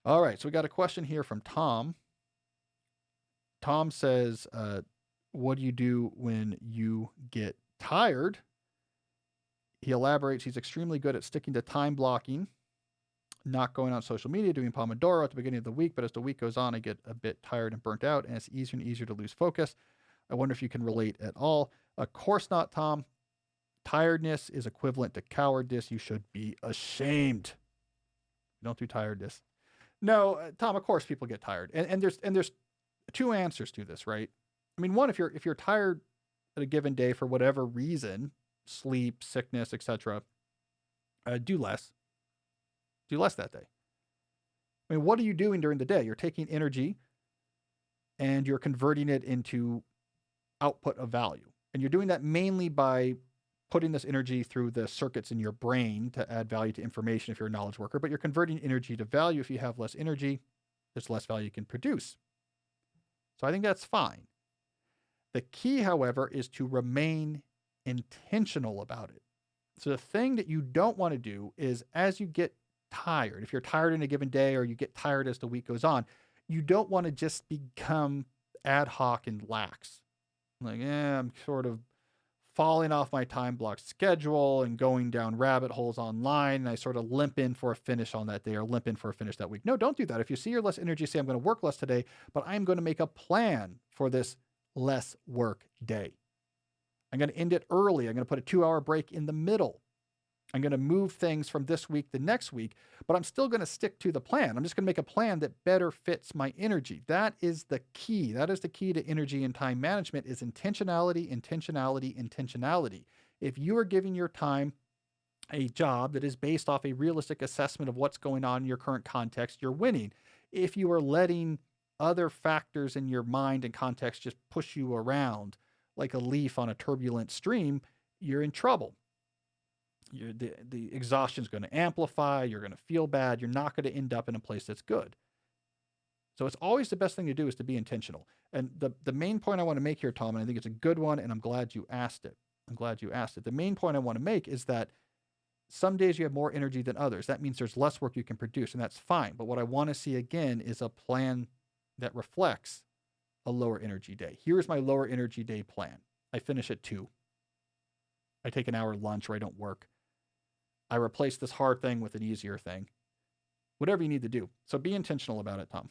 All right, so we got a question here from Tom. Tom says, what do you do when you get tired? He elaborates, he's extremely good at sticking to time blocking, not going on social media, doing Pomodoro at the beginning of the week, but as the week goes on, I get a bit tired and burnt out, and it's easier and easier to lose focus. I wonder if you can relate at all. Of course not, Tom. Tiredness is equivalent to cowardice. You should be ashamed. Don't do tiredness. No, Tom. Of course, people get tired, and there's two answers to this, right? I mean, one, if you're tired at a given day for whatever reason, sleep, sickness, etc., do less. Do less that day. I mean, what are you doing during the day? You're taking energy and you're converting it into output of value, and you're doing that mainly by putting this energy through the circuits in your brain to add value to information if you're a knowledge worker, but you're converting energy to value. If you have less energy, there's less value you can produce. So I think that's fine. The key, however, is to remain intentional about it. So the thing that you don't want to do is, as you get tired, if you're tired in a given day or you get tired as the week goes on, you don't want to just become ad hoc and lax. Like, I'm sort of falling off my time block schedule and going down rabbit holes online, and I sort of limp in for a finish on that day or limp in for a finish that week. No, don't do that. If you see your less energy, say, I'm going to work less today, but I'm going to make a plan for this less work day. I'm going to end it early. I'm going to put a 2-hour break in the middle. I'm going to move things from this week to next week, but I'm still going to stick to the plan. I'm just going to make a plan that better fits my energy. That is the key. That is the key to energy and time management, is intentionality, intentionality, intentionality. If you are giving your time a job that is based off a realistic assessment of what's going on in your current context, you're winning. If you are letting other factors in your mind and context just push you around like a leaf on a turbulent stream, you're in trouble. The exhaustion is going to amplify. You're going to feel bad. You're not going to end up in a place that's good. So it's always the best thing to do is to be intentional. And the main point I want to make here, Tom, and I think it's a good one, and I'm glad you asked it. The main point I want to make is that some days you have more energy than others. That means there's less work you can produce, and that's fine. But what I want to see again is a plan that reflects a lower energy day. Here's my lower energy day plan. I finish at 2. I take an hour lunch, or I don't work. I replace this hard thing with an easier thing. Whatever you need to do. So be intentional about it, Tom.